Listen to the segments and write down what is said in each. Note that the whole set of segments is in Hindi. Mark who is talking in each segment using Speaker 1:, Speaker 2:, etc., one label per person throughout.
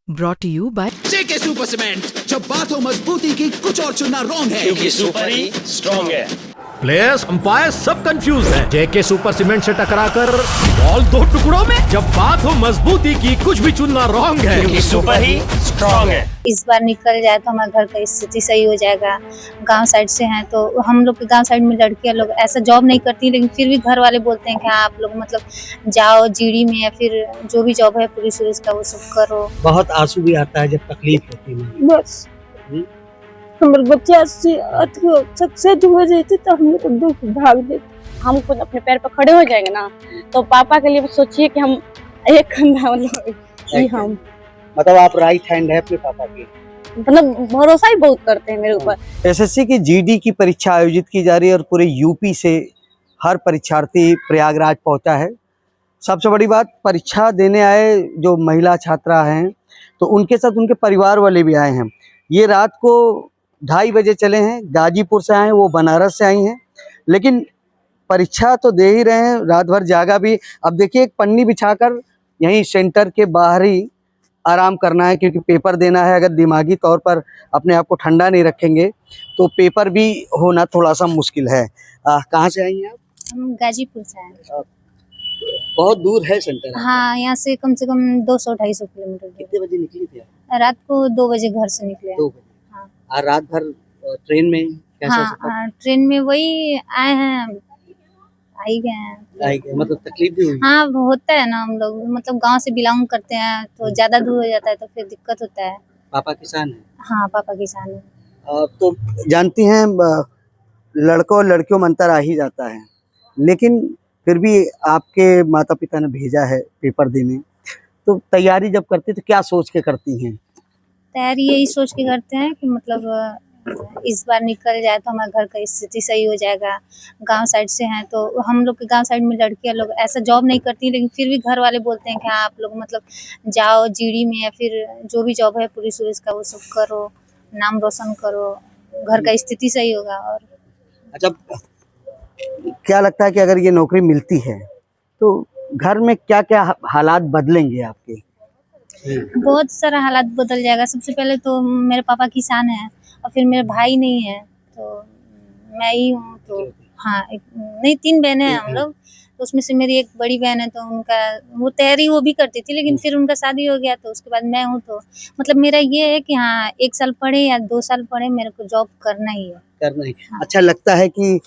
Speaker 1: Brought to you by
Speaker 2: JK super cement, जब बात हो मजबूती की कुछ और चुनना रॉन्ग है,
Speaker 3: क्योंकि सुपर ही स्ट्रॉन्ग है।
Speaker 4: प्लेयर्स अंपायर सब कंफ्यूज हैं। जेके सुपर सीमेंट से टकराकर बॉल दो टुकड़ों में। जब बात हो मजबूती की कुछ भी चुनना रॉन्ग है,
Speaker 3: क्योंकि सुपर ही स्ट्रॉन्ग है।
Speaker 5: इस बार निकल जाए तो हमारे घर का स्थिति सही हो जाएगा। गांव साइड से हैं तो हम लोग के गांव साइड में लड़कियां लोग ऐसा जॉब नहीं करती, लेकिन फिर भी घर वाले बोलते हैं कि हाँ आप लोग मतलब जाओ जीडी में या फिर जो भी जॉब है पुलिस वुलिस का वो सब करो।
Speaker 6: बहुत आंसू भी आता है जब तकलीफ होती है।
Speaker 7: बस हमारे बच्चे सक्सेस हो जाते तो हम लोग दुख भाग देते।
Speaker 8: हम खुद अपने पैर पर खड़े हो जाएंगे ना तो पापा के लिए सोचिए कि हम एक कंधा हम
Speaker 6: मतलब आप राइट हैंड है अपने पापा की,
Speaker 8: मतलब भरोसा ही बहुत करते हैं मेरे ऊपर।
Speaker 6: एसएससी की जीडी की परीक्षा आयोजित की जा रही है और पूरे यूपी से हर परीक्षार्थी प्रयागराज पहुंचा है। सबसे बड़ी बात, परीक्षा देने आए जो महिला छात्रा हैं तो उनके साथ उनके परिवार वाले भी आए हैं। ये रात को 2:30 बजे चले हैं, गाजीपुर से आए हैं, वो बनारस से आई हैं, लेकिन परीक्षा तो दे ही रहे हैं, रात भर जागा भी। अब देखिए एक पन्नी बिछाकर यहीं सेंटर के बाहर ही आराम करना है, क्योंकि पेपर देना है। अगर दिमागी तौर पर अपने आप को ठंडा नहीं रखेंगे तो पेपर भी होना थोड़ा सा मुश्किल है। कहाँ से आई हैं आप?
Speaker 5: हम गाजीपुर से हैं।
Speaker 6: बहुत दूर है सेंटर।
Speaker 5: हाँ, यहाँ से कम 200-250 किलोमीटर।
Speaker 6: कितने बजे निकली थी आप?
Speaker 5: रात को 2 बजे घर से निकले।
Speaker 6: 2 बजे।
Speaker 5: हाँ।
Speaker 6: रात भर ट्रेन में कैसा सफर?
Speaker 5: हाँ, ट्रेन में वही आए हैं, आ ही गए हैं।
Speaker 6: मतलब तकलीफ भी हुई?
Speaker 5: हाँ, होता है ना, हम लोग मतलब गांव से बिलोंग करते हैं तो ज्यादा दूर हो जाता है तो फिर दिक्कत होता है।
Speaker 6: पापा किसान है?
Speaker 5: हाँ, पापा किसान है।
Speaker 6: तो जानती हैं लड़कों और लड़कियों में अंतर आ ही जाता है, लेकिन फिर भी आपके माता पिता ने भेजा है पेपर देने, तो तैयारी जब करती तो क्या सोच के करती हैं?
Speaker 5: तैयारी यही सोच के करते हैं कि मतलब इस बार निकल जाए तो हमारे घर का स्थिति सही हो जाएगा। गांव साइड से हैं तो हम लोग के गांव साइड में लड़कियां लोग ऐसा जॉब नहीं करती, लेकिन फिर भी घर वाले बोलते हैं कि हाँ आप लोग मतलब जाओ जीडी में या फिर जो भी जॉब है पुलिस वुलिस का वो सब करो, नाम रोशन करो, घर का स्थिति सही होगा। और
Speaker 6: अच्छा, क्या लगता है कि अगर ये नौकरी मिलती है तो घर में क्या क्या हालात बदलेंगे आपके?
Speaker 5: बहुत सारा हालात बदल जाएगा। सबसे पहले तो मेरे पापा किसान हैं और फिर मेरे भाई नहीं है तो मैं ही हूँ। तो हाँ, नहीं 3 बहनें हैं हम लोग, तो उसमें से मेरी एक बड़ी बहन है तो उनका वो तैयारी वो भी करती थी, लेकिन फिर उनका शादी हो गया तो उसके बाद मैं हूँ। तो मतलब मेरा ये है कि हाँ 1 साल पढ़े या 2 साल पढ़े, मेरे को जॉब करना ही है।
Speaker 6: करना ही। हाँ। अच्छा लगता है कि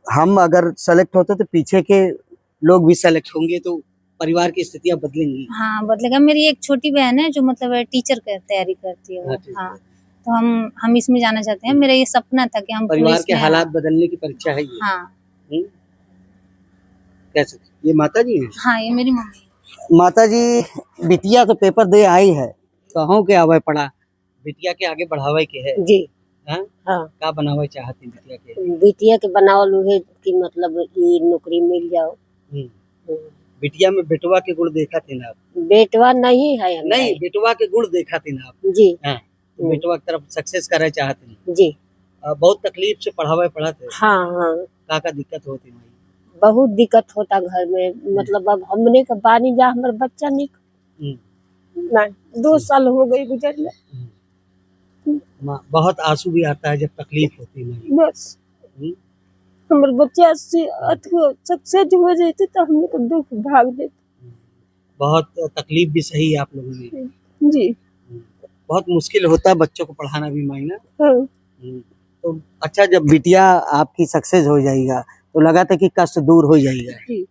Speaker 6: हम अगर सेलेक्ट होते तो पीछे के लोग भी सेलेक्ट होंगे तो परिवार की स्थितियाँ बदलेंगी।
Speaker 5: हाँ, बदलेगा। मेरी एक छोटी बहन है जो मतलब टीचर का तैयारी करती है। हाँ, तो हम इसमें जाना चाहते हैं। मेरा ये सपना था कि हम
Speaker 6: परिवार के हालात बदलने की परीक्षा है ये।
Speaker 5: हाँ।
Speaker 6: कैसे? ये माता जी हैं?
Speaker 5: हाँ, ये मेरी मम्मी।
Speaker 6: माता जी, बिटिया तो पेपर दे आई है, कहूँ के आवे पड़ा, बिटिया के आगे बढ़ावे के है
Speaker 7: जी।
Speaker 6: हाँ?
Speaker 7: हाँ,
Speaker 6: क्या बनावे चाहती बिटिया के?
Speaker 7: बिटिया के बनावल है कि मतलब ये नौकरी मिल जाओ।
Speaker 6: बिटिया में बेटवा के गुण देखा थे ना आप?
Speaker 7: बेटवा नहीं है हमें।
Speaker 6: नहीं, बेटवा के गुण देखा थे ना आप?
Speaker 7: जी।
Speaker 6: हाँ, तो बेटवा की तरफ सक्सेस करे चाहते
Speaker 7: जी।
Speaker 6: बहुत तकलीफ से पढ़ावे पढ़ा थे।
Speaker 7: हाँ हाँ,
Speaker 6: का दिक्कत होती है?
Speaker 7: बहुत दिक्कत होता घर में। मतलब अब हमने का बानी जा हमारे बच्चा नहीं 2 साल हो गई गुजरने।
Speaker 6: बहुत आंसू भी आता है जब तकलीफ होती है।
Speaker 7: बस हमारे बच्चे सक्सेस हो जाते तो हम लोग दुख भाग देते।
Speaker 6: बहुत तकलीफ भी सही है आप लोगों ने।
Speaker 7: जी।
Speaker 6: बहुत मुश्किल होता है बच्चों को पढ़ाना भी मायना।
Speaker 7: हाँ।
Speaker 6: तो अच्छा, जब बिटिया आपकी सक्सेस हो जाएगा तो लगा था कि कष्ट दूर हो जाएगा?
Speaker 7: जी।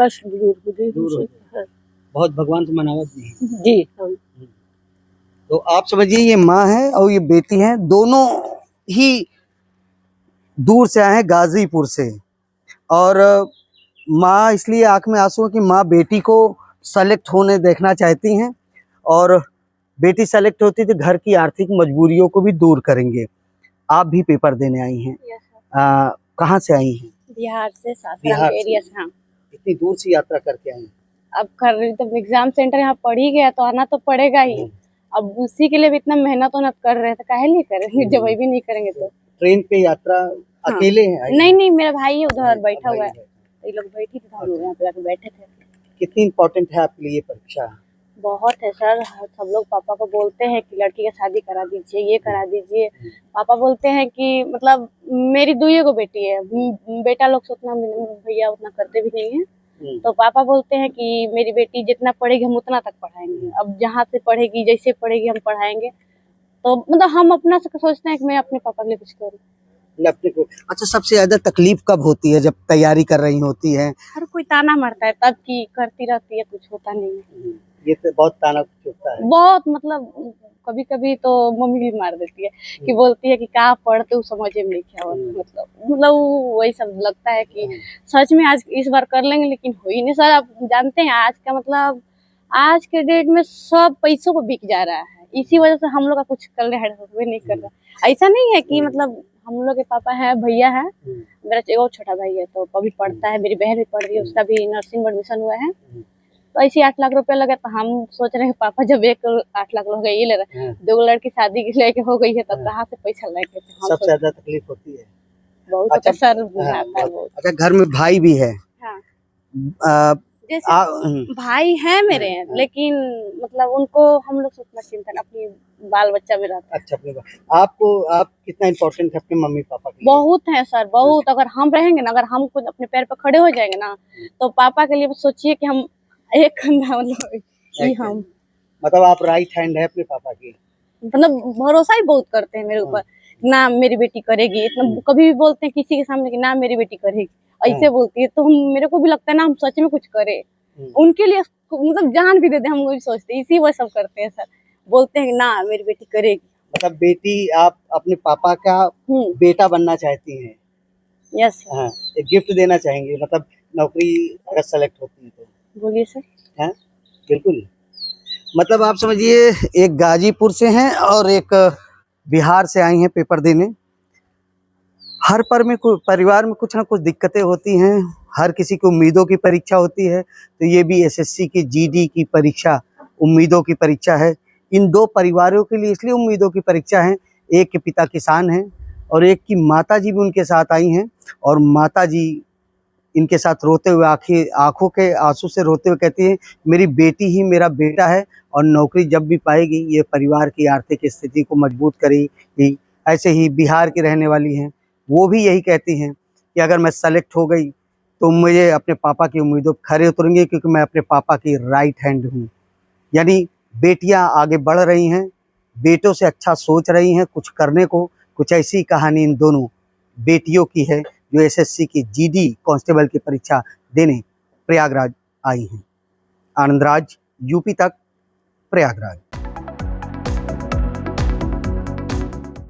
Speaker 7: कष्ट दूर हो जाएगा।
Speaker 6: बहुत भगवान से मनावत भी है।
Speaker 7: जी।
Speaker 6: तो आप समझिए ये माँ है और ये बेटी है, दोनों ही दूर से आए हैं गाजीपुर से। और माँ इसलिए आंख में आंसू है कि माँ बेटी को सेलेक्ट होने देखना चाहती हैं, और बेटी सेलेक्ट होती तो घर की आर्थिक मजबूरियों को भी दूर करेंगे। आप भी पेपर देने आई हैं? कहाँ से आई हैं?
Speaker 8: बिहार से, सासाराम एरिया से। हाँ,
Speaker 6: इतनी दूर से यात्रा करके आई?
Speaker 8: अब कर रही तो एग्जाम सेंटर यहाँ पढ़ ही गया तो आना तो पड़ेगा ही। अब उसी के लिए भी इतना मेहनत कर रहे थे, काहे नहीं करेंगे जब वही भी नहीं करेंगे तो।
Speaker 6: ट्रेन पे यात्रा अकेले हैं?
Speaker 8: नहीं, मेरा भाई है उधर बैठा हुआ है, ये लोग बैठी थी, हम लोग यहाँ पे जाके बैठे थे।
Speaker 6: कितनी इम्पोर्टेंट है आपके लिए परीक्षा?
Speaker 8: बहुत है सर। सब लोग पापा को बोलते हैं कि लड़की का शादी करा दीजिए, ये करा दीजिए। पापा बोलते हैं कि मतलब मेरी दुइये को बेटी है, बेटा लोग से उतना भैया उतना करते भी नहीं है। तो पापा बोलते हैं कि मेरी बेटी जितना पढ़ेगी हम उतना तक पढ़ाएंगे, अब जहाँ से पढ़ेगी जैसे पढ़ेगी हम पढ़ाएंगे। तो मतलब हम अपना से सोचते हैं कि मैं अपने पापा के लिए कुछ करूँ।
Speaker 6: अच्छा, सबसे ज्यादा तकलीफ कब होती है? जब तैयारी कर रही होती है?
Speaker 8: हर कोई ताना मारता है तब की करती रहती है, कुछ होता नहीं है।
Speaker 6: ये तो बहुत ताना चुभता है।
Speaker 8: बहुत मतलब कभी कभी तो मम्मी भी मार देती है कि बोलती है कि क्या पढ़ते हो समझ में नहीं क्या होता। मतलब वही सब लगता है कि सच में आज इस बार कर लेंगे, लेकिन हो ही नहीं सर। आप जानते हैं आज का मतलब आज के डेट में सब पैसों को बिक जा रहा है, इसी वजह से हम लोग का कुछ कर रहे हैं नहीं कर रहा। ऐसा नहीं है कि मतलब हम लोग के पापा है, भैया है, मेरा एक छोटा भाई है तो अभी पढ़ता है, मेरी बहन भी पढ़ रही है, उसका भी नर्सिंग में एडमिशन हुआ है। तो ऐसे 8 लाख रुपए लगे, तो हम सोच रहे हैं पापा जब 8 लाख लोग ये ले रहे हैं, 2 लड़की शादी की लेके हो गई है तब कहाँ से पैसा लेके।
Speaker 6: सबसे ज्यादा तकलीफ होती है
Speaker 8: बहुत। अच्छा सर बुझाता है बहुत।
Speaker 6: अच्छा, घर में भाई भी है?
Speaker 8: हाँ। जैसे भाई है मेरे, लेकिन मतलब उनको हम लोग से उतना चिंता नहीं, अपनी बाल बच्चा भी रहता है।
Speaker 6: अच्छा, आप कितना इम्पोर्टेंट है अपने मम्मी पापा के लिए?
Speaker 8: बहुत है सर, बहुत। अगर हम रहेंगे ना, अगर हम खुद अपने पैर पर खड़े हो जाएंगे ना, तो पापा के लिए सोचिए कि हम एक कंधा मतलब हम
Speaker 6: मतलब आप राइट हैंड है अपने पापा की?
Speaker 8: मतलब भरोसा ही बहुत करते हैं मेरे ऊपर ना, मेरी बेटी करेगी। इतना कभी भी बोलते हैं किसी के सामने कि ना मेरी बेटी करेगी, ऐसे बोलती है तो हम मेरे को भी लगता है ना हम सच में कुछ करें उनके लिए, मतलब जान भी दे दे, हम वो भी सोचते हैं। इसी वजह सब करते हैं सर, बोलते हैं ना मेरी बेटी करेगी।
Speaker 6: मतलब बेटी आप अपने पापा का बेटा बनना चाहती हैं?
Speaker 8: यस।
Speaker 6: हाँ, एक गिफ्ट देना चाहेंगे, मतलब नौकरी अगर सेलेक्ट होती है तो?
Speaker 8: बोलिए सर।
Speaker 6: हैं? बिल्कुल। मतलब आप समझिए, एक गाजीपुर से हैं और एक बिहार से आई हैं पेपर देने। हर परिवार में कुछ ना कुछ दिक्कतें होती हैं, हर किसी को उम्मीदों की परीक्षा होती है, तो ये भी एसएससी की जीडी की परीक्षा उम्मीदों की परीक्षा है। इन 2 परिवारों के लिए इसलिए उम्मीदों की परीक्षा है, एक के पिता किसान हैं और एक की माताजी भी उनके साथ आई हैं, और माताजी इनके साथ रोते हुए आंखों के आंसू से रोते हुए कहती हैं, मेरी बेटी ही मेरा बेटा है और नौकरी जब भी पाएगी ये परिवार की आर्थिक स्थिति को मजबूत करेगी। ऐसे ही बिहार की रहने वाली हैं, वो भी यही कहती हैं कि अगर मैं सेलेक्ट हो गई तो मुझे अपने पापा की उम्मीदों पर खरे उतरेंगे, क्योंकि मैं अपने पापा की राइट हैंड हूँ। यानी बेटियां आगे बढ़ रही हैं, बेटों से अच्छा सोच रही हैं कुछ करने को। कुछ ऐसी कहानी इन दोनों बेटियों की है जो एसएससी की जीडी कांस्टेबल की परीक्षा देने प्रयागराज आई हैं। आनंद राज, यूपी तक, प्रयागराज।